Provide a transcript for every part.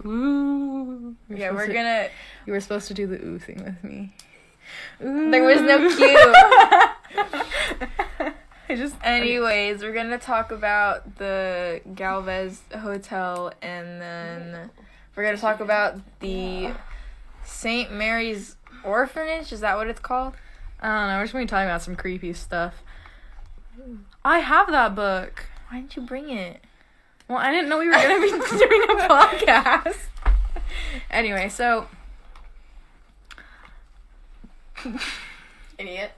Ooh. Yeah, we're gonna... You were supposed to do the ooh thing with me. Ooh. There was no cue. Anyways, we're gonna talk about the Galvez Hotel, and then we're gonna talk about the St. Mary's Orphanage. Is that what it's called? I don't know. We're just going to be talking about some creepy stuff. I have that book. Why didn't you bring it? Well, I didn't know we were going to be doing a podcast. Anyway, so... Idiot.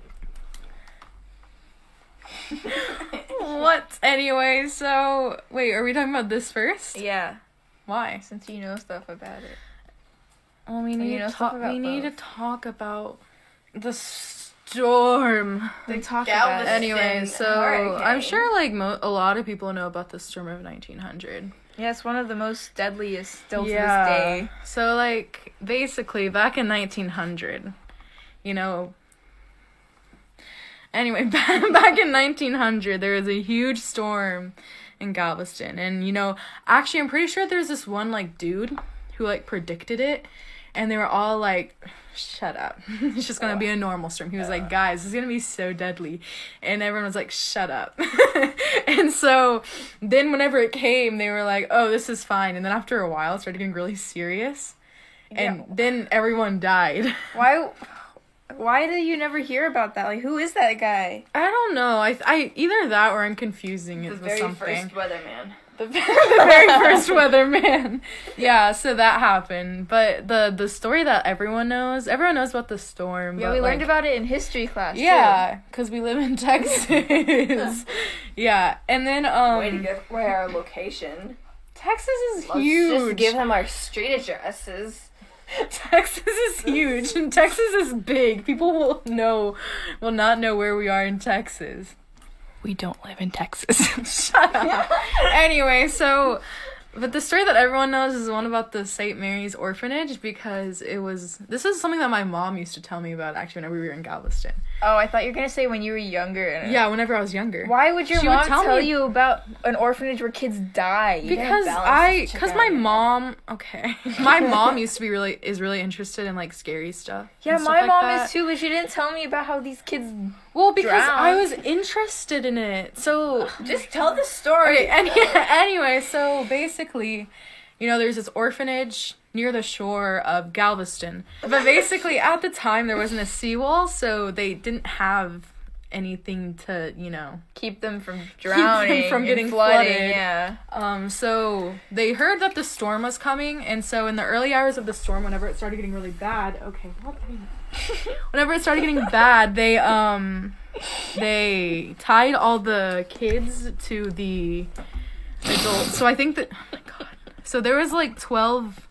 What? Anyway, so... Wait, are we talking about this first? Yeah. Why? Since you know stuff about it. Well, we need to talk about the storm. They talk about it. Anyway, so I'm sure like a lot of people know about the storm of 1900. Yeah, it's one of the most deadliest still to this day. So like basically back in 1900, you know. Anyway, back in 1900, there was a huge storm in Galveston, and you know, actually, I'm pretty sure there's this one like dude who like predicted it. And they were all like, shut up. It's just going to be a normal storm. He was like, guys, this is going to be so deadly. And everyone was like, shut up. And so then whenever it came, they were like, oh, this is fine. And then after a while, it started getting really serious. And then everyone died. Why do you never hear about that? Like, who is that guy? I don't know. I either that or I'm confusing it with something. The very first weatherman. The very first weatherman. Yeah, so that happened. But the story that everyone knows about the storm. Yeah, we learned about it in history class, yeah, because we live in Texas. Yeah, and then, way to give away our location. Texas is huge. Let's just give them our street addresses. Texas is huge, and Texas is big. People will not know where we are in Texas. We don't live in Texas. Shut up. Anyway, but the story that everyone knows is one about the St. Mary's Orphanage, because this is something that my mom used to tell me about, actually, whenever we were in Galveston. Oh, I thought you were going to say when you were younger. Yeah, whenever I was younger. Why would your mom tell you about an orphanage where kids die? Because my mom is really interested in, like, scary stuff. Yeah, my mom is too, but she didn't tell me about how these kids because I was interested in it. So just tell the story. Okay, anyway, so basically, you know, there's this orphanage near the shore of Galveston. But basically, at the time, there wasn't a seawall, so they didn't have anything to, you know... Keep them from drowning. Keep them from getting flooded. Yeah. So they heard that the storm was coming, and so in the early hours of the storm, whenever it started getting really bad... Okay, whenever it started getting bad, they tied all the kids to the adults. So I think that... Oh my god. So there was, like, 12...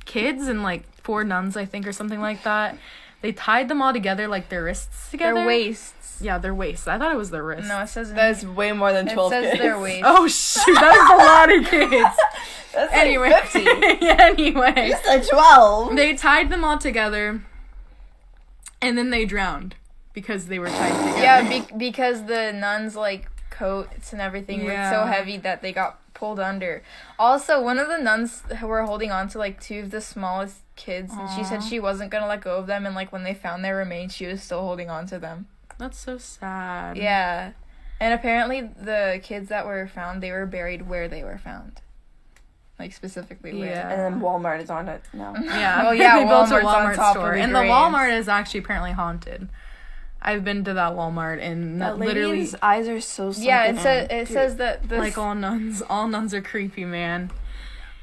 kids and like 4 nuns, I think, or something like that. They tied them all together, like their wrists together. Their waists. Yeah, their waists. I thought it was their wrists. No, it says that's way more than 12 kids. It says their waists. Oh shoot, that's a lot of kids. That's anyway, like 50. Yeah, anyway. You said 12. They tied them all together, and then they drowned because they were tied together. Yeah, because the nuns' like coats and everything were so heavy that they got pulled under. Also, one of the nuns were holding on to like 2 of the smallest kids, and she said she wasn't gonna let go of them, and like when they found their remains, she was still holding on to them. That's so sad. Yeah. And apparently the kids that were found, they were buried where they were found. Like specifically where. And then Walmart is on it now. Yeah. Oh yeah, they built a Walmart's Walmart on top store, of the and graves. the Walmart is actually apparently haunted. I've been to that Walmart, and that literally His eyes are so sunken. Yeah, it says that like all nuns are creepy, man.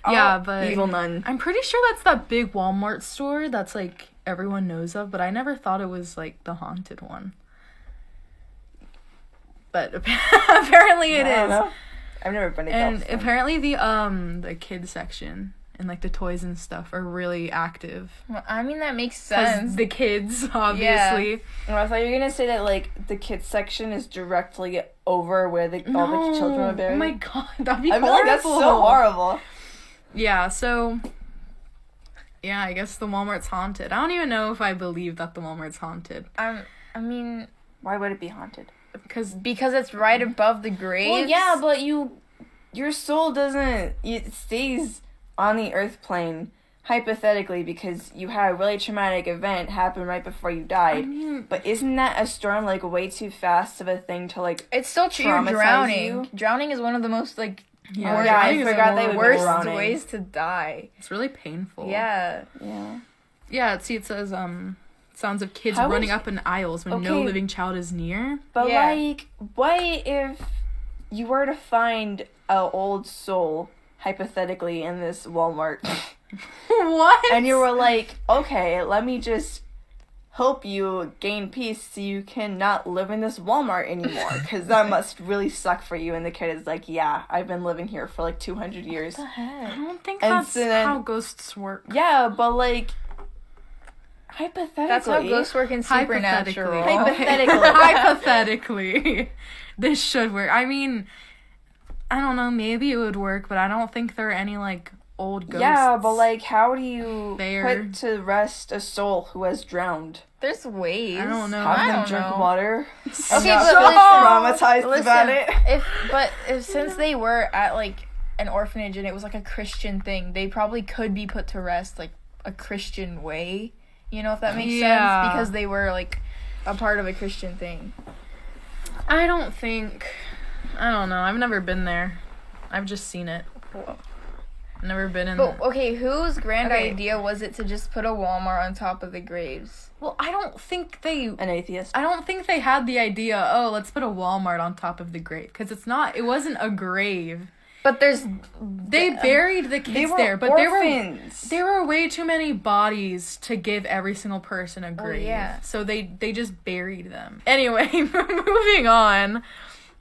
Oh, yeah, but evil nun. I'm pretty sure that's that big Walmart store that's like everyone knows of, but I never thought it was like the haunted one. But apparently it is. Know. I've never been to Galveston. And apparently the kids section and like the toys and stuff are really active. Well, I mean, that makes sense. The kids, obviously. Yeah. Well, I thought you were gonna say that like the kids section is directly over where all the children are buried. Oh my god, that'd be I horrible. feel like that's so horrible. Yeah, so yeah, I guess the Walmart's haunted. I don't even know if I believe that the Walmart's haunted. I mean, why would it be haunted? Because it's right above the graves. Well, yeah, but your soul doesn't. It stays on the Earth plane, hypothetically, because you had a really traumatic event happen right before you died. But isn't that a storm, like, way too fast of a thing to, like, it's still true. You're drowning. Drowning is one of the most, like, I forgot they would worst ways to die. It's really painful. Yeah. Yeah, see, it says, sounds of kids running up in aisles when no living child is near. But, like, what if you were to find an old soul, hypothetically, in this Walmart? What? And you were like, okay, let me just help you gain peace so you can not live in this Walmart anymore, because that must really suck for you. And the kid is like, yeah, I've been living here for like 200 years. What the heck? I don't think that's how ghosts work. Yeah, but like, hypothetically. That's how ghosts work in Supernatural. Hypothetically. This should work. I mean, I don't know, maybe it would work, but I don't think there are any, like, old ghosts. Yeah, but, like, how do you put to rest a soul who has drowned? There's ways. I don't know. Have them drink water. Okay, but traumatized about it. If since they were at, like, an orphanage and it was, like, a Christian thing, they probably could be put to rest, like, a Christian way. You know, if that makes sense? Because they were, like, a part of a Christian thing. I don't know. I've never been there. I've just seen it. Never been in there. But, okay, whose grand idea was it to just put a Walmart on top of the graves? Well, I don't think they... An atheist. I don't think they had the idea, let's put a Walmart on top of the grave. Because it wasn't a grave. But they buried the kids there. But orphans. there were way too many bodies to give every single person a grave. Oh, yeah. So they just buried them. Anyway, moving on.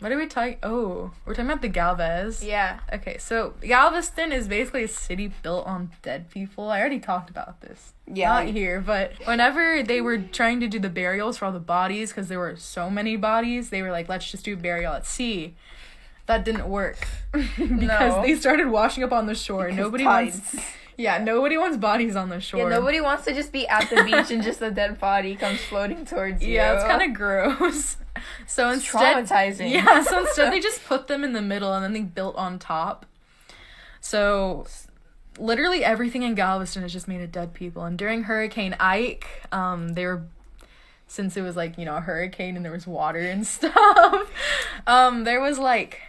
What are we talking? Oh, we're talking about the Galvez. Yeah. Okay, so Galveston is basically a city built on dead people. I already talked about this. Yeah. Not here, but whenever they were trying to do the burials for all the bodies, because there were so many bodies, they were like, let's just do burial at sea. That didn't work. Because they started washing up on the shore. Nobody wants bodies on the shore. Yeah, nobody wants to just be at the beach and just a dead body comes floating towards you. Yeah, it's kind of gross. So it's traumatizing. Yeah, so instead they just put them in the middle and then they built on top. So literally everything in Galveston is just made of dead people. And during Hurricane Ike, since it was like, a hurricane and there was water and stuff, there was like,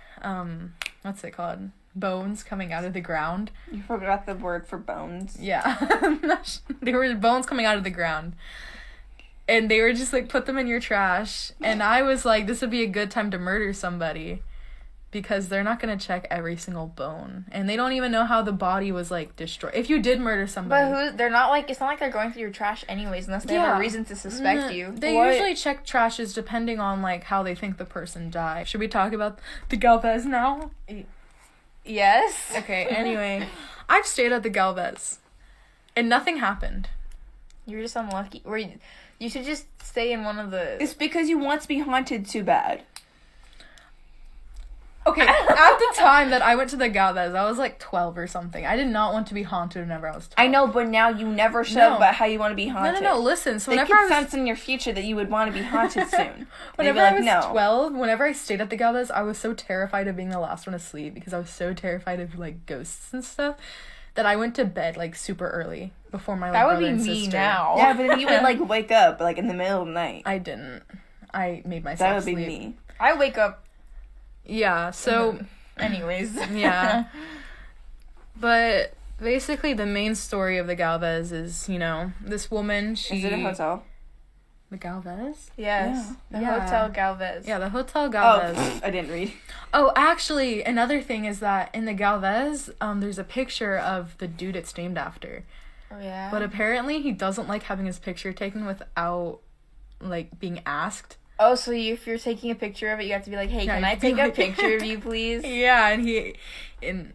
what's it called? Bones coming out of the ground. You forgot the word for bones. Yeah. There were bones coming out of the ground. And they were just, like, put them in your trash. And I was like, this would be a good time to murder somebody. Because they're not going to check every single bone. And they don't even know how the body was, like, destroyed. If you did murder somebody. But they're not, like, it's not like they're going through your trash anyways, unless they have a reason to suspect you. They usually check trashes depending on, like, how they think the person died. Should we talk about the Galvez now? Yes. Okay, anyway. I've stayed at the Galvez. And nothing happened. You're just unlucky. You should just stay in one of the... It's because you want to be haunted too bad. Okay, at the time that I went to the Galvez, I was like 12 or something. I did not want to be haunted whenever I was 12. I know, but now you never shut up about how you want to be haunted. No, listen. So they whenever could sense in your future that you would want to be haunted soon. Whenever I was 12, whenever I stayed at the Galvez, I was so terrified of being the last one to sleep because I was so terrified of, like, ghosts and stuff that I went to bed, like, super early before my, like, brother and sister. That would be me now. Yeah, but then you would, like, wake up, like, in the middle of the night. I didn't. I made myself sleep. That would be me. I wake up. Yeah, so... Anyways. Yeah. But basically the main story of the Galvez is, this woman, Is it a hotel? The Galvez? Yes. Yeah. The Hotel Galvez. Yeah, the Hotel Galvez. Oh, I didn't read. Oh, actually, another thing is that in the Galvez, there's a picture of the dude it's named after. Oh, yeah? But apparently he doesn't like having his picture taken without, like, being asked. Oh, so if you're taking a picture of it, you have to be like, hey, can I take a picture of you, please? Yeah, and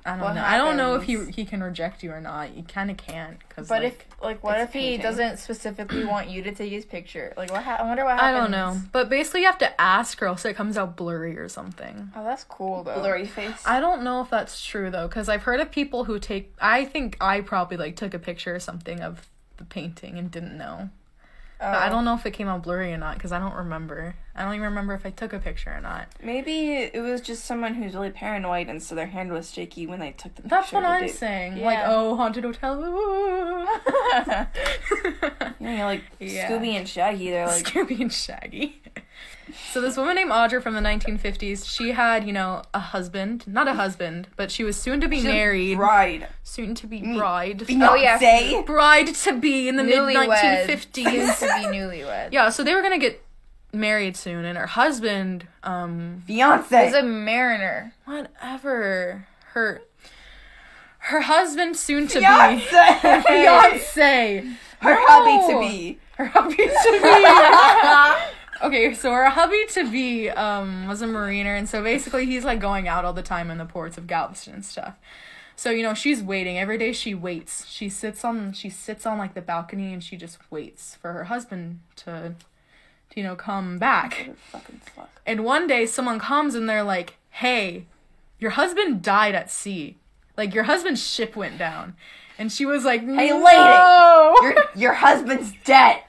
I don't know. I don't know if he can reject you or not. You kind of can't. But what if he doesn't specifically want you to take his picture? Like, I wonder what happens. I don't know. But basically you have to ask or else it comes out blurry or something. Oh, that's cool, though. Blurry face? I don't know if that's true, though, because I've heard of people who I think I probably, like, took a picture or something of the painting and didn't know. But I don't know if it came out blurry or not because I don't remember. I don't even remember if I took a picture or not. Maybe it was just someone who's really paranoid and so their hand was shaky when they took the picture. That's what I'm saying. Yeah. Like, oh, haunted hotel. Scooby and Shaggy. They're like Scooby and Shaggy. So this woman named Audra from the 1950s, she had, a husband. Not a husband, but she was soon to be married. Bride. Soon to be bride. Oh, yeah. Bride to be in the mid-1950s. Soon to be newlywed. Yeah, so they were going to get married soon, and her husband, fiance. Was a mariner. Whatever. Her husband soon to fiance. be. Fiance. Her hubby to be. Her hubby to be. Okay, so her hubby-to-be was a mariner, and so basically he's, like, going out all the time in the ports of Galveston and stuff. So, she's waiting. Every day she waits. She sits on, like, the balcony, and she just waits for her husband to come back. And one day someone comes, and they're like, hey, your husband died at sea. Like, your husband's ship went down. And she was like, hey, no! Lady, your husband's dead.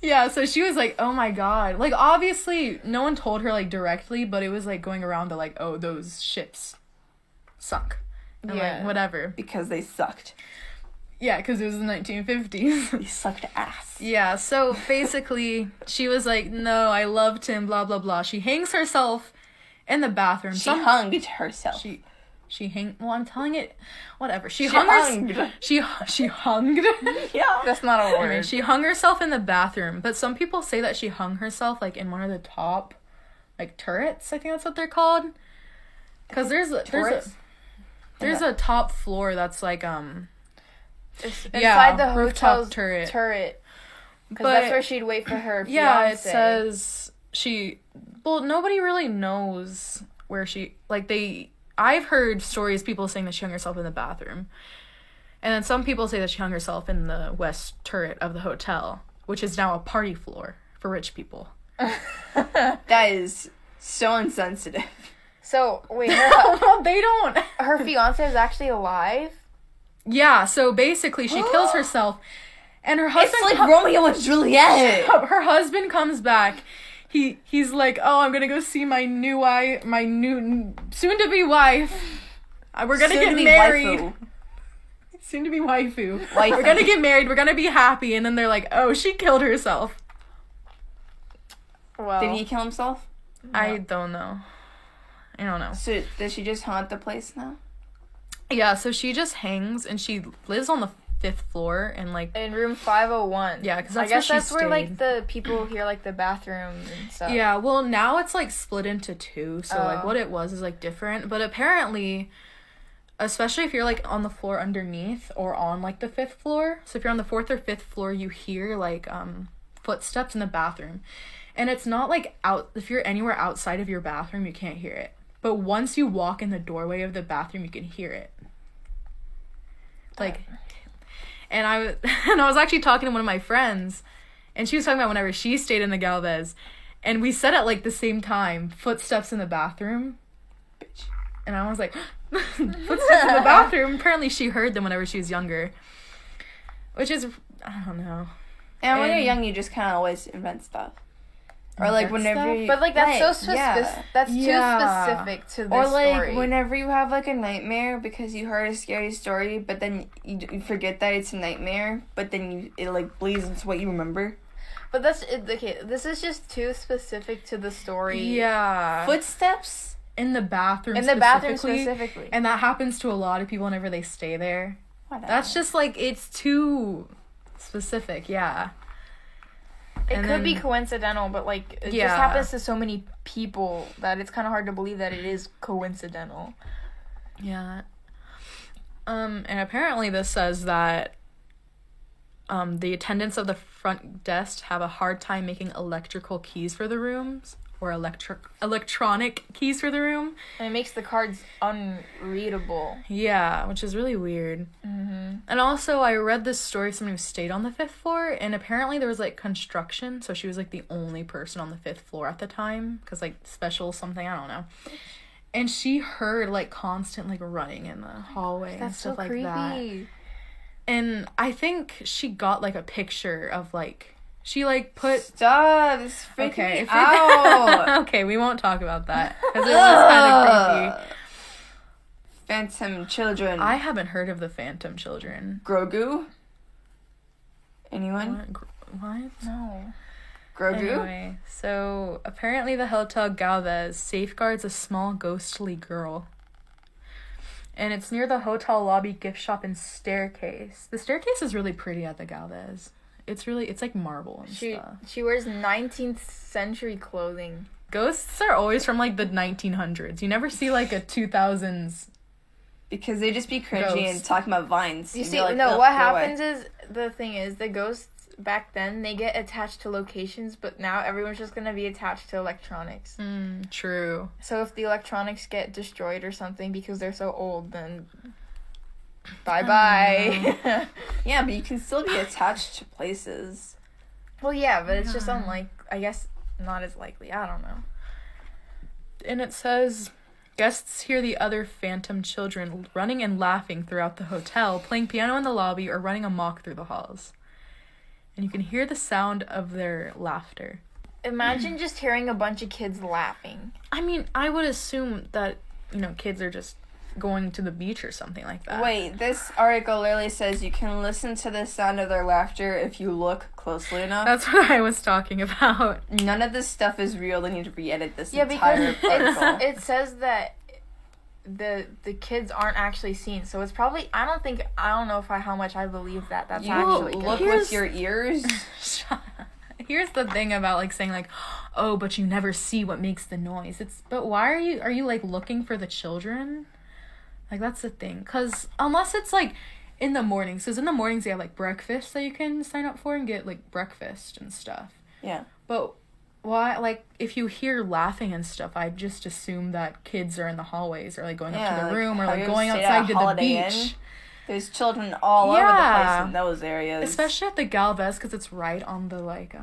Yeah, so she was like, oh my god. Like, obviously, no one told her, like, directly, but it was, like, going around to, like, oh, those ships sunk. And, like, whatever. Because they sucked. Yeah, because it was the 1950s. They sucked ass. Yeah, so, basically, she was like, no, I loved him, blah, blah, blah. She hangs herself in the bathroom. She hung herself. Well, I'm telling it, whatever. She hung. She hung. Yeah. That's not a word. Anyway, she hung herself in the bathroom, but some people say that she hung herself, like, in one of the top, like, turrets, I think that's what they're called. Because there's a top floor that's, like, inside the hotel's turret. Because that's where she'd wait for her fiance. Yeah, it says nobody really knows where I've heard stories, people saying that she hung herself in the bathroom. And then some people say that she hung herself in the west turret of the hotel, which is now a party floor for rich people. That is so insensitive. So, wait, they don't. Her fiance is actually alive? Yeah, so basically she kills herself, and her husband... It's like Romeo and Juliet! Her husband comes back. He's like, oh, I'm gonna go see my new soon-to-be wife. We're gonna get married. Waifu. Soon-to-be waifu. We're gonna get married. We're gonna be happy. And then they're like, oh, she killed herself. Well, did he kill himself? No. I don't know. So, does she just haunt the place now? Yeah, so she just hangs, and she lives on the 5th floor and like in room 501. Yeah, because I guess that's where like the people hear like the bathroom and stuff. Yeah, well now it's like split into 2, so like what it was is like different, but apparently, especially if you're like on the floor underneath or on like the 5th floor, so if you're on the 4th or 5th floor, you hear like footsteps in the bathroom, and it's not like if you're anywhere outside of your bathroom, you can't hear it, but once you walk in the doorway of the bathroom, you can hear it. Like, and I was actually talking to one of my friends, and she was talking about whenever she stayed in the Galvez, and we said at like the same time, footsteps in the bathroom, bitch, and I was like, footsteps in the bathroom. Apparently she heard them whenever she was younger, which is, I don't know. And when you're young, you just kind of always invent stuff. Or like whenever you, but like that's so specific. That's too specific to the or like story. Whenever you have like a nightmare because you heard a scary story, but then you forget that it's a nightmare, but then it like bleeds into what you remember. But that's okay. This is just too specific to the story. Yeah, footsteps in the bathroom. In the bathroom specifically, and that happens to a lot of people whenever they stay there. Whatever. That's just like it's too specific. Yeah. It could be coincidental, but like it just happens to so many people that it's kind of hard to believe that it is coincidental. Yeah. And apparently this says that the attendants of the front desk have a hard time making electrical keys for the rooms or electronic keys for the room. And it makes the cards unreadable. Yeah, which is really weird. Mm-hmm. And also, I read this story of someone who stayed on the 5th floor, and apparently there was, like, construction, so she was, like, the only person on the 5th floor at the time, because, like, special something, I don't know. And she heard, like, constant, like, running in the hallway and stuff like that. And I think she got, like, a picture of, like, She like put. Stop! This freaking Okay, me out. Okay, we won't talk about that because it was kind of creepy. Phantom children. I haven't heard of the Phantom Children. Grogu. Anyone? What? No. Grogu. Anyway, so apparently the Hotel Galvez safeguards a small ghostly girl. And it's near the hotel lobby, gift shop, and staircase. The staircase is really pretty at the Galvez. It's like marble and stuff. She wears 19th century clothing. Ghosts are always from like the 1900s. You never see like a 2000s. Because they just be cringy Ghost. and talking about vines. You And see, you're like, no, "Ugh, what go happens away." is, the thing is, the ghosts back then, they get attached to locations, but now everyone's just gonna be attached to electronics. True. So if the electronics get destroyed or something because they're so old, then bye-bye. Yeah, but you can still be attached to places. Well, yeah, but it's just I guess not as likely. I don't know. And it says, guests hear the other phantom children running and laughing throughout the hotel, playing piano in the lobby, or running amok through the halls. And you can hear the sound of their laughter. Imagine just hearing a bunch of kids laughing. I mean, I would assume that, kids are just going to the beach or something like that. Wait, this article literally says you can listen to the sound of their laughter if you look closely enough. That's what I was talking about. None of this stuff is real. They need to re-edit this Yeah, entire because article. it says that the kids aren't actually seen, so it's probably I don't know how much I believe that that's You actually look good. with your ears. Here's the thing about like saying like, oh, but you never see what makes the noise. But why are you like looking for the children? Like that's the thing, because unless it's like in the mornings, because in the mornings they have like breakfast that you can sign up for and get like breakfast and stuff. Yeah. But why, like, if you hear laughing and stuff, I just assume that kids are in the hallways or like going up to the like, room or how like you going stay at outside a to the Holiday beach. Inn. There's children all over the place in those areas. Especially at the Galvez, because it's right on the like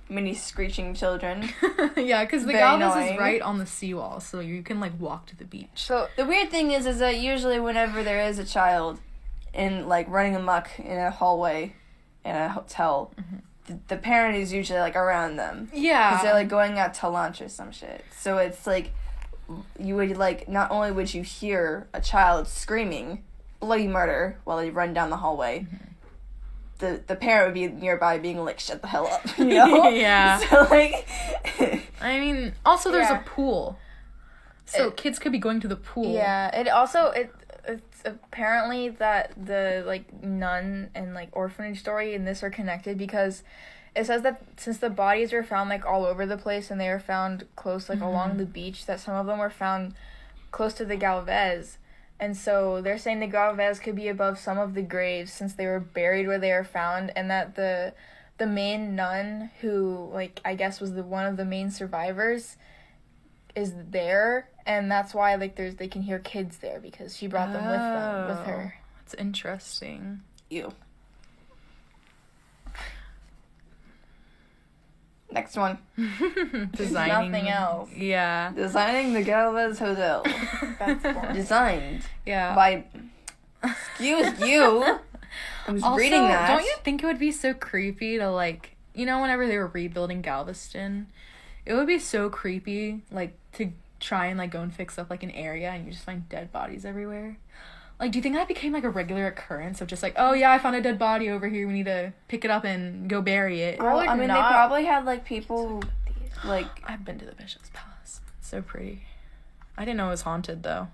mini screeching children. Yeah, because the Very Galvez annoying. is right on the seawall, so you can like walk to the beach. So The weird thing is that usually whenever there is a child in like running amok in a hallway in a hotel, the parent is usually like around them. Yeah, Because they're like going out to lunch or some shit. So it's like you would like not only would you hear a child screaming bloody murder while they run down the hallway, the parent would be nearby being like, shut the hell up, you know? Yeah. So like I mean, also there's Yeah. a pool, so kids could be going to the pool. yeah, it's apparently that the like nun and like orphanage story and this are connected because it says that since the bodies were found like all over the place and they were found close like along the beach, that some of them were found close to the Galvez. And so they're saying the Galvez could be above some of the graves since they were buried where they were found, and that the main nun who like I guess was one of the main survivors is there, and that's why like they can hear kids there because she brought them with her. That's interesting. ew. Next one. Designing Nothing else. Yeah. Designing the Galvez Hotel. That's boring. Designed Yeah. by excuse you. I was Also, reading that. don't you think it would be so creepy to like, whenever they were rebuilding Galveston, it would be so creepy like to try and like go and fix up like an area and you just find dead bodies everywhere. Like, do you think that became like a regular occurrence of just like, oh yeah, I found a dead body over here, we need to pick it up and go bury it? Well, I mean, they not- probably had like people like I've been to the Bishop's Palace. It's so pretty. I didn't know it was haunted though.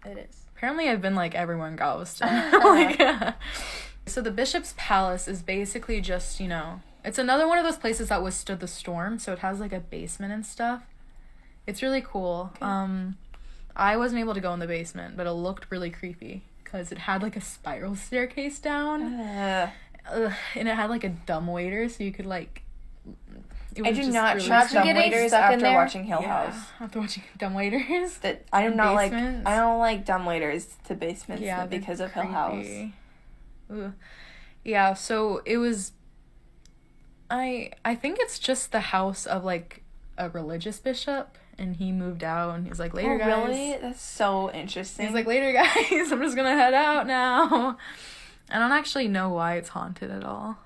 It is. Apparently I've been like everywhere in Galveston. Like, so the Bishop's Palace is basically just, it's another one of those places that withstood the storm, so it has like a basement and stuff. It's really cool. Okay. I wasn't able to go in the basement, but it looked really creepy because it had like a spiral staircase down. And it had like a dumbwaiter, so you could like. I do not really trust Imagine getting dumbwaiters stuck in after there. watching Hill Yeah, House. after watching dumbwaiters. That I do not like. Basements. I don't like dumbwaiters to basements Yeah, because they're of Hill House. creepy. Ugh. Yeah, so it was. I think it's just the house of like a religious bishop, and he moved out, and he's like, later, guys. Really? That's so interesting. He's like, later, guys. I'm just gonna head out now. I don't actually know why it's haunted at all.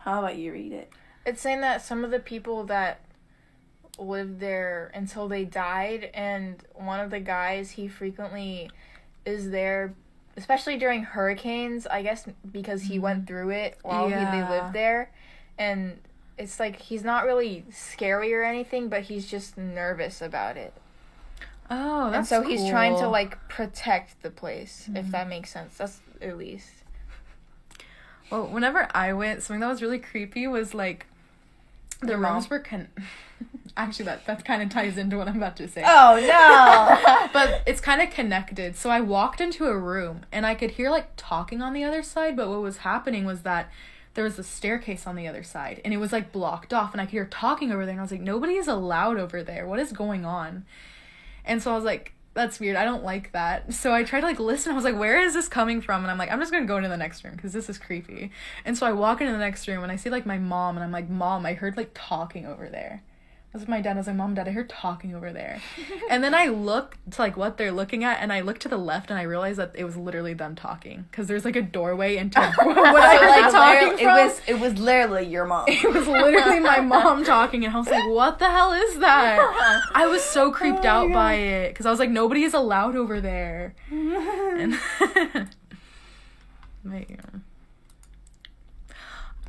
How about you read it? It's saying that some of the people that lived there until they died, and one of the guys, he frequently is there, especially during hurricanes, I guess because he went through it while they lived there, and it's like he's not really scary or anything, but he's just nervous about it. Oh, that's cool. And so he's trying to, like, protect the place, if that makes sense. That's at least. Well, whenever I went, something that was really creepy was, like, the rooms were actually, that kind of ties into what I'm about to say. Oh, no! But it's kind of connected. So I walked into a room, and I could hear, like, talking on the other side, but what was happening was that there was a staircase on the other side, and it was, like, blocked off, and I could hear talking over there, and I was like, nobody is allowed over there. What is going on? And so I was like, that's weird. I don't like that. So I tried to, like, listen. I was like, where is this coming from? And I'm like, I'm just going to go into the next room because this is creepy. And so I walk into the next room and I see, like, my mom. And I'm like, Mom, I heard, like, talking over there. I was with my dad. I was like, Mom, Dad, I heard talking over there. And then I looked to, like, what they're looking at. And I looked to the left and I realized that it was literally them talking. Because there's, like, a doorway into what I heard talking from. It was literally your mom. It was literally my mom talking, and I was like, what the hell is that? I was so creeped out by it, because I was like, nobody is allowed over there. And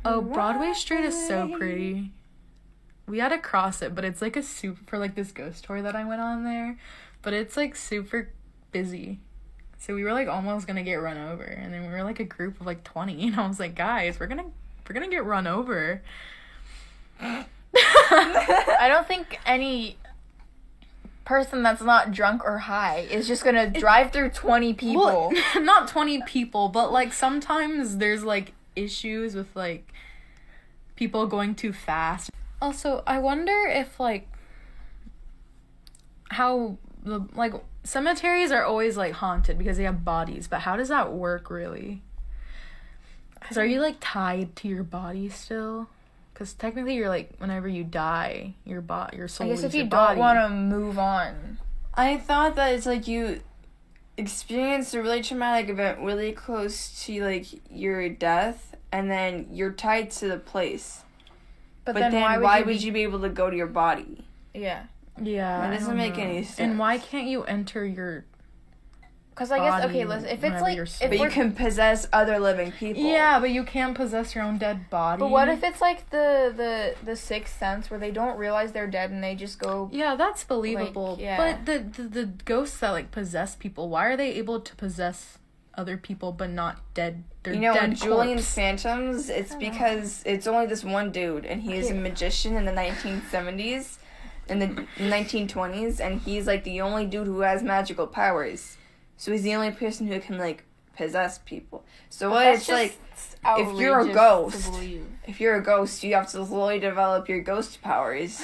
Broadway Street is so pretty. We had to cross it, but it's like for like this ghost tour that I went on there, but it's like super busy. So we were like almost gonna get run over, and then we were like a group of like 20, and I was like, guys, we're gonna get run over. I don't think any person that's not drunk or high is just gonna drive through 20 people. Well, not 20 people, but like sometimes there's like issues with like people going too fast. Also, I wonder if like how the like cemeteries are always like haunted because they have bodies, but how does that work really? Because are you like tied to your body still? Because technically you're like, whenever you die, your soul leaves your body. I guess if you don't want to move on. I thought that it's like you experience a really traumatic event really close to like your death, and then you're tied to the place. But then why would you be able to go to your body? Yeah. Yeah. That doesn't make any sense. And why can't you enter your Because I guess, okay, listen, if it's like... But you can possess other living people. Yeah, but you can't possess your own dead body. But what if it's like the Sixth Sense where they don't realize they're dead and they just go... Yeah, that's believable. Like, yeah. But the ghosts that, like, possess people, why are they able to possess other people but not dead? They're dead in Julian's Phantoms, it's because it's only this one dude, and he is a magician in the 1970s, in the 1920s, and he's, like, the only dude who has magical powers. So he's the only person who can, like, possess people. So what it's like, if you're a ghost, you have to slowly develop your ghost powers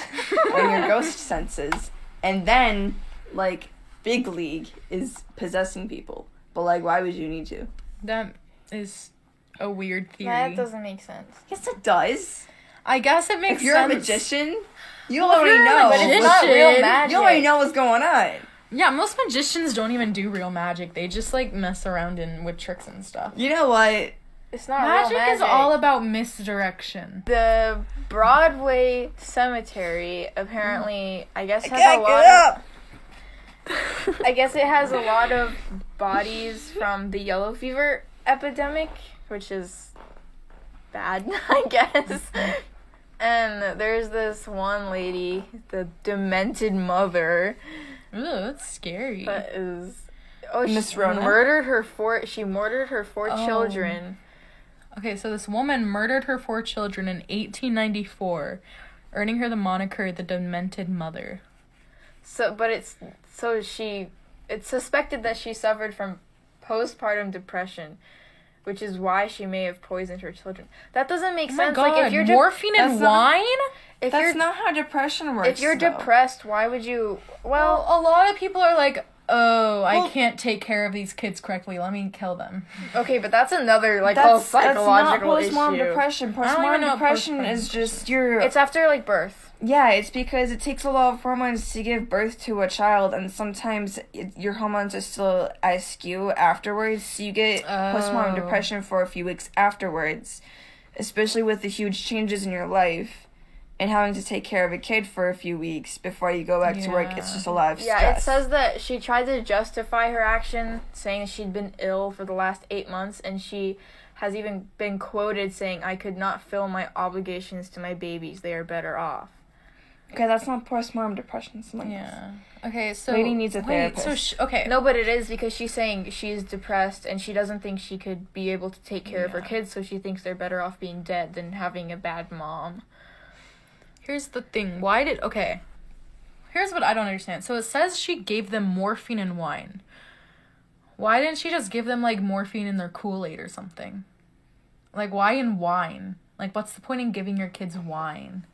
and your ghost senses. And then, like, Big League is possessing people. But, like, why would you need to? That is a weird theory. That doesn't make sense. Yes, it does. I guess it makes sense. If you're a magician, you already know. But it's not real magic. You already know what's going on. Yeah, most magicians don't even do real magic. They just, like, mess around with tricks and stuff. You know what? It's not magic. Real magic is all about misdirection. The Broadway Cemetery apparently, I guess, has a lot of... I guess it has a lot of bodies from the yellow fever epidemic, which is bad, I guess. And there's this one lady, the demented mother. Ooh, that's scary. That is... Miss Rona? She murdered her four children. Okay, so this woman murdered her 4 children in 1894, earning her the moniker the Demented Mother. It's suspected that she suffered from postpartum depression, which is why she may have poisoned her children. That doesn't make sense. God. Like, if you're morphine and wine? That's not how depression works. If you're depressed, why would you... Well, a lot of people are like, I can't take care of these kids correctly. Let me kill them. Okay, but that's another, whole psychological issue. That's not postpartum depression. Postpartum depression is just your... It's after, birth. Yeah, it's because it takes a lot of hormones to give birth to a child, and sometimes your hormones are still askew afterwards, so you get postpartum depression for a few weeks afterwards. especially with the huge changes in your life and having to take care of a kid for a few weeks before you go back to work. It's just a lot of stress. Yeah, it says that she tried to justify her action, saying she'd been ill for the last 8 months, and she has even been quoted saying, "I could not fill my obligations to my babies. They are better off." Okay, that's not postpartum depression. Something else. Okay, so Lady needs a therapist. So okay. No, but it is because she's saying she's depressed and she doesn't think she could be able to take care of her kids, so she thinks they're better off being dead than having a bad mom. Here's the thing. Here's what I don't understand. So it says she gave them morphine and wine. Why didn't she just give them, like, morphine in their Kool-Aid or something? Like, why in wine? Like, what's the point in giving your kids wine?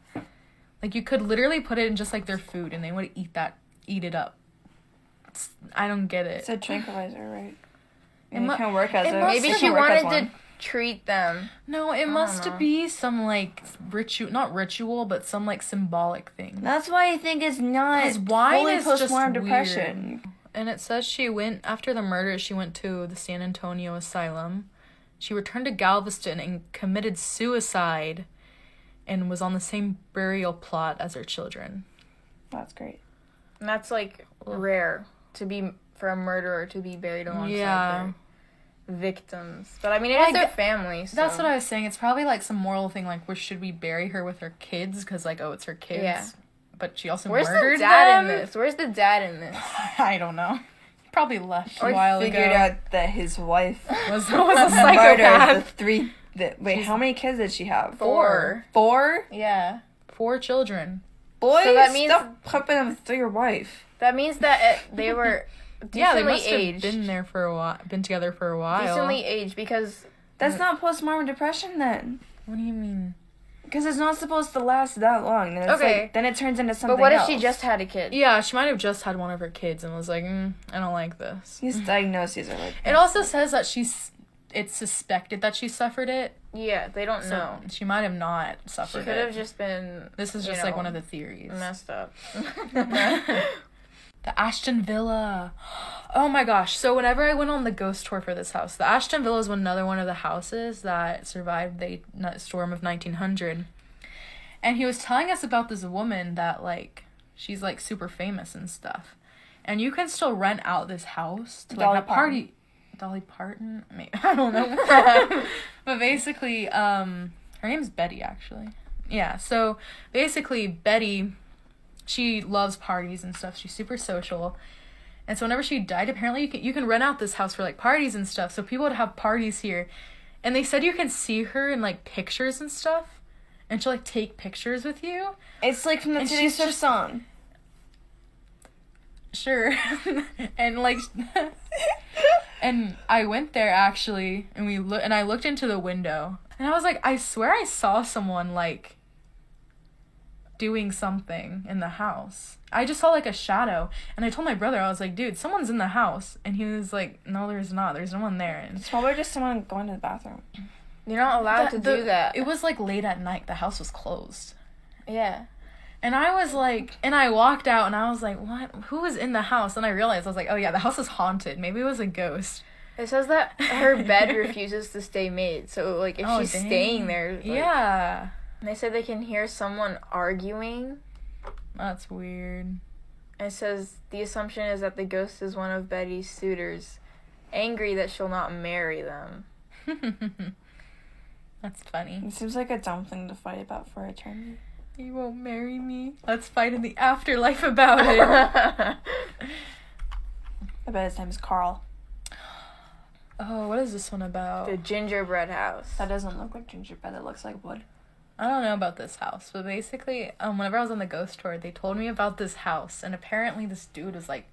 Like, you could literally put it in just, like, their food, and they would eat it up. I don't get it. It's a tranquilizer, right? It It can work as a... Maybe she wanted to treat them. No, it must be some, like, not ritual, but some, like, symbolic thing. That's why I think it's not wine fully is postpartum just depression. Weird. And it says after the murder, she went to the San Antonio asylum. She returned to Galveston and committed suicide and was on the same burial plot as her children. That's great. And that's, like, rare for a murderer to be buried alongside their victims. But, I mean, it is their family, so. That's what I was saying. It's probably, like, some moral thing, like, should we bury her with her kids? Because, like, it's her kids. Yeah. But she also murdered them. Where's the dad in this? Where's the dad in this? I don't know. Probably left a while ago. Figured out that his wife was a psychopath. Wait, how many kids did she have? 4. 4? Yeah. 4 children. Boys, so that means stop pumping them through your wife. That means that they were they must aged. have been there for a while, been together for a while. Decently aged, because that's not postpartum depression then. What do you mean? Because it's not supposed to last that long. Then it's then it turns into something else. But what if she just had a kid? Yeah, she might have just had one of her kids and was like, I don't like this. These diagnoses are like... It also says that it's suspected that she suffered it. Yeah, they don't know. She might have not suffered it. She could have just been... This is just, like, one of the theories. Messed up. The Ashton Villa. Oh my gosh. So whenever I went on the ghost tour for this house, the Ashton Villa is another one of the houses that survived the storm of 1900. And he was telling us about this woman that, like, she's, like, super famous and stuff. And you can still rent out this house to, like, a party. Dolly Parton? Maybe. I don't know. But basically, her name's Betty, actually. Yeah, so basically, Betty... She loves parties and stuff. She's super social. And so whenever she died, apparently you can rent out this house for, like, parties and stuff. So people would have parties here. And they said you can see her in, like, pictures and stuff. And she'll, like, take pictures with you. It's like from the Taylor Swift song. Sure. And, like... And I went there, actually. And I looked into the window. And I was like, I swear I saw someone, like... doing something in the house. I just saw, like, a shadow, and I told my brother, I was like, dude, someone's in the house, and he was like, no, there's not, there's no one there. And it's probably just someone going to the bathroom. You're not allowed to do that. It was, like, late at night. The house was closed. Yeah. And I was like, and I walked out, and I was like, what? Who was in the house? And I realized, I was like, oh yeah, the house is haunted. Maybe it was a ghost. It says that her bed refuses to stay made, so, like, if she's staying there, like, yeah. They said they can hear someone arguing. That's weird. It says the assumption is that the ghost is one of Betty's suitors, angry that she'll not marry them. That's funny. It seems like a dumb thing to fight about for eternity. You won't marry me? Let's fight in the afterlife about it. I bet his name is Carl. Oh, what is this one about? The gingerbread house. That doesn't look like gingerbread. It looks like wood. I don't know about this house, but basically, whenever I was on the ghost tour, they told me about this house, and apparently this dude was, like,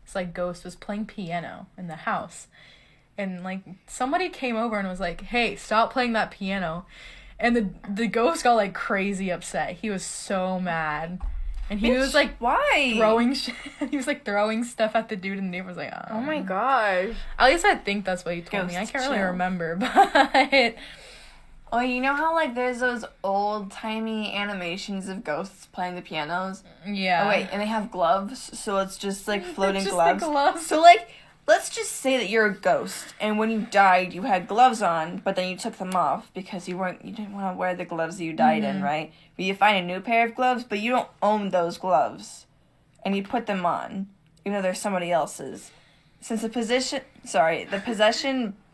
this, like, ghost was playing piano in the house, and, like, somebody came over and was like, hey, stop playing that piano, and the ghost got, like, crazy upset. He was so mad, and he was, like, why? Throwing shit. He was, like, throwing stuff at the dude, and the neighbor was like, oh my gosh. At least I think that's what he told me. I can't really remember, but... Oh, you know how, like, there's those old-timey animations of ghosts playing the pianos? Yeah. Oh, wait, and they have gloves, so it's just, like, floating just gloves. The gloves. So, like, let's just say that you're a ghost, and when you died, you had gloves on, but then you took them off because you didn't want to wear the gloves that you died in, right? But you find a new pair of gloves, but you don't own those gloves, and you put them on, even though they're somebody else's. Since the possession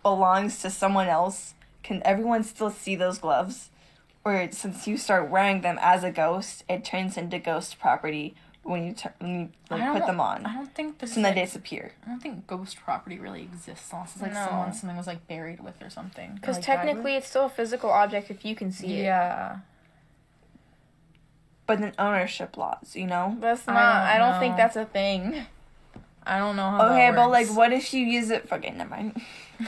belongs to someone else, can everyone still see those gloves? Or since you start wearing them as a ghost, it turns into ghost property when you put them on. I don't think this. So then they disappear. I don't think ghost property really exists unless it's like something was like buried with or something. Because technically, it's still a physical object if you can see it. Yeah. But then ownership laws, you know? That's not. I don't think that's a thing. I don't know how. Okay, that but works. like, what if you use it? Okay, never mind.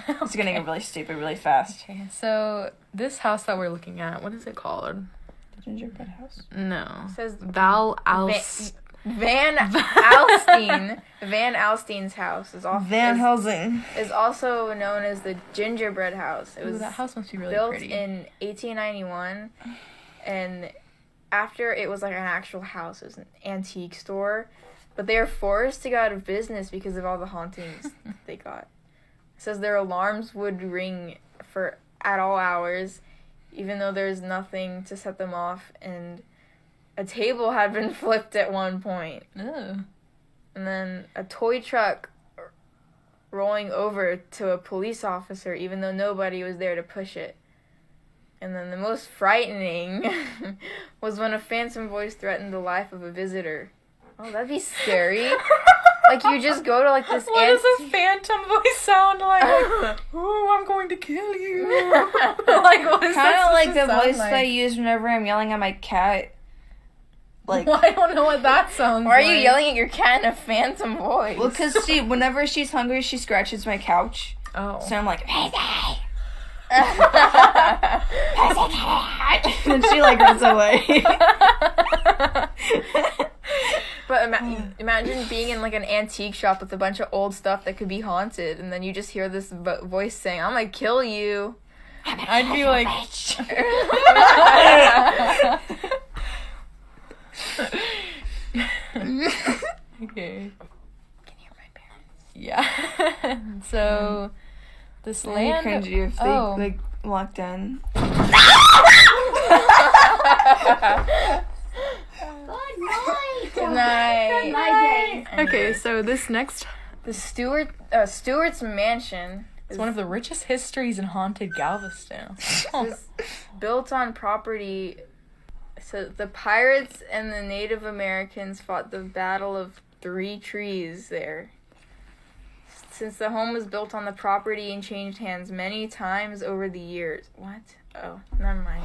It's gonna get really stupid really fast. Okay, so this house that we're looking at, what is it called? The gingerbread house. No. It says Van Alstine. Van Alstine. Van Alstine's house is also known as the gingerbread house. It was that house must be really built pretty. in 1891, and after it was like an actual house, it was an antique store, but they were forced to go out of business because of all the hauntings they got. It says their alarms would ring at all hours, even though there's nothing to set them off, and a table had been flipped at one point. Ew. And then a toy truck rolling over to a police officer, even though nobody was there to push it. And then the most frightening was when a phantom voice threatened the life of a visitor. Oh, that'd be scary. Like, you just go to, like, this... What does a phantom voice sound like? Oh, I'm going to kill you. Like, what is that? Kind of like the voice like? that I use whenever I'm yelling at my cat. Like, well, I don't know what that sounds Why like. are you yelling at your cat in a phantom voice? well, because whenever she's hungry, she scratches my couch. Oh. So I'm like, Rosie! And she, like, runs away. But imagine being in, like, an antique shop with a bunch of old stuff that could be haunted, and then you just hear this voice saying, I'm gonna kill you. I'd be like... Okay. Can you hear my parents? Yeah. So, this land... Cringy if they, like, walked in. Good night. Okay, so this next... The Stewart's Mansion It's one of the richest histories in haunted Galveston. is built on property. So the pirates and the Native Americans fought the Battle of Three Trees there. Since the home was built on the property and changed hands many times over the years. What? Oh, never mind.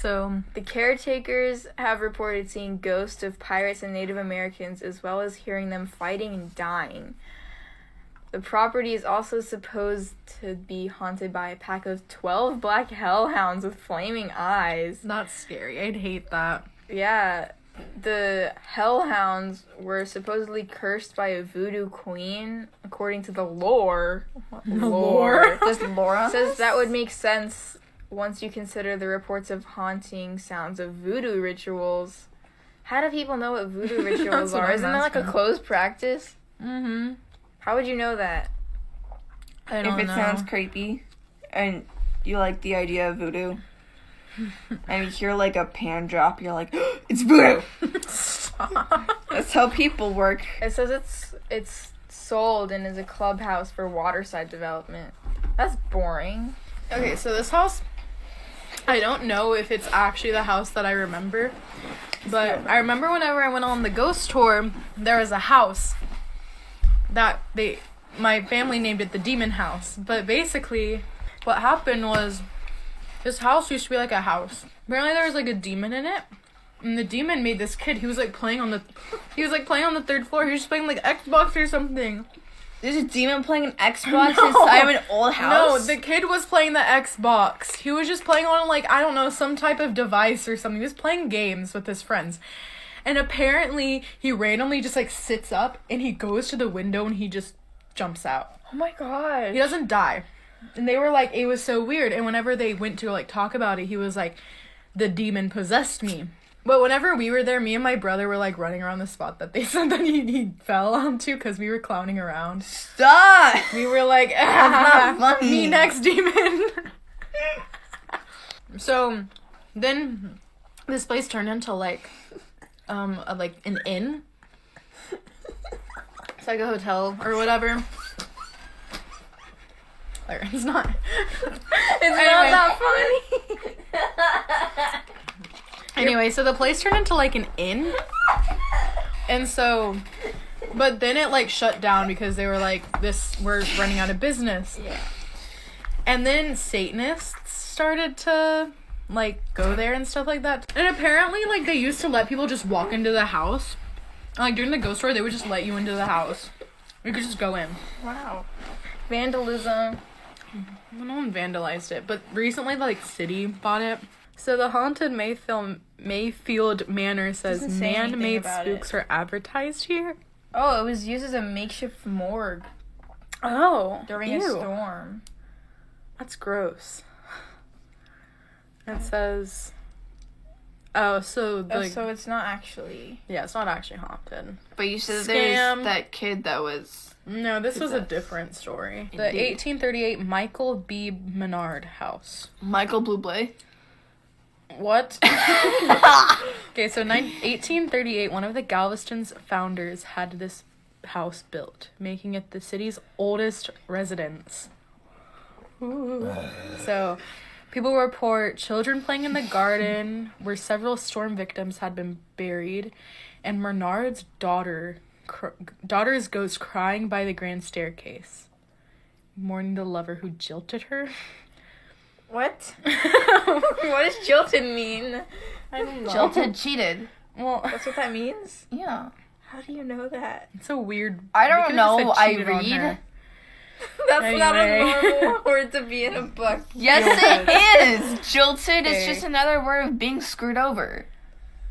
So, the caretakers have reported seeing ghosts of pirates and Native Americans, as well as hearing them fighting and dying. The property is also supposed to be haunted by a pack of 12 black hellhounds with flaming eyes. that's scary. I'd hate that. Yeah, the hellhounds were supposedly cursed by a voodoo queen, according to the lore. Lore? Does Laura? Says that would make sense once you consider the reports of haunting sounds of voodoo rituals. How do people know what voodoo rituals what are? I'm Isn't that like a asking. closed practice? Mm-hmm. How would you know that? I don't If it know. sounds creepy and you like the idea of voodoo and you hear like a pan drop, you're like, it's voodoo! That's how people work. It says it's sold and is a clubhouse for waterside development. That's boring. Okay, so this house, I don't know if it's actually the house that I remember, but I remember whenever I went on the ghost tour, there was a house that my family named it the Demon House. But basically, what happened was, this house used to be like a house. Apparently there was like a demon in it, and the demon made this kid, he was playing on the third floor, he was just playing like Xbox or something. There's a demon playing an Xbox inside of an old house? No, the kid was playing the Xbox. He was just playing on, like, I don't know, some type of device or something. He was playing games with his friends. And apparently, he randomly just, like, sits up, and he goes to the window, and he just jumps out. Oh my god. He doesn't die. And they were like, it was so weird. And whenever they went to, like, talk about it, he was like, the demon possessed me. But whenever we were there, me and my brother were like running around the spot that they said that he fell onto because we were clowning around. Stop! We were like, That's not funny. me next, demon. So then this place turned into like an inn. It's like a hotel or whatever. It's not. It's not that funny. Anyway, so the place turned into like an inn. And so, but then it like shut down because they were like, we're running out of business. Yeah. And then Satanists started to like go there and stuff like that. And apparently like they used to let people just walk into the house. Like during the ghost story, they would just let you into the house. You could just go in. Wow. Vandalism. Well, no one vandalized it, but recently like City bought it. So the haunted Mayfield Manor says Doesn't say anything man-made about spooks are advertised here. Oh, it was used as a makeshift morgue Oh, during a storm. That's gross. It says, oh, so like, So it's not actually. yeah, it's not actually haunted. But you said Scam. there's that kid that was... No, this was a Possessed. different story. The Indeed. 1838 Michael B. Menard house. Michael Bublé. What? Okay, so 1838, one of the Galveston's founders had this house built, making it the city's oldest residence. Ooh. So, people report children playing in the garden where several storm victims had been buried, and Menard's daughter's ghost crying by the grand staircase, mourning the lover who jilted her. What? What does jilted mean? I don't know. Jilted cheated. Well, That's what that means? Yeah. How do you know that? it's a weird. I we don't could've know. just said I cheated on read. her. That's not a Anyway. normal word to be in a book. Yes, it is. Jilted is Okay. just another word of being screwed over.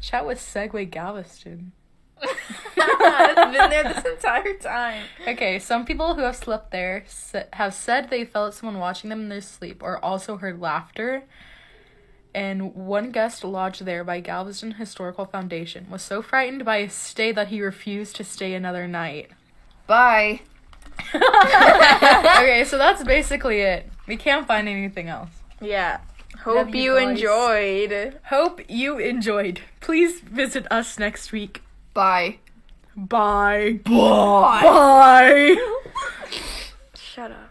Chat with Segway Galveston. It's been there this entire time. Okay, some people who have slept there have said they felt someone watching them in their sleep or also heard laughter. And one guest lodged there by Galveston Historical Foundation was so frightened by his stay that he refused to stay another night. Bye. Okay, so that's basically it. We can't find anything else. Yeah. Hope Love you you guys. enjoyed. Hope you enjoyed. Please visit us next week. Bye. Bye. Bye. Bye. Shut up.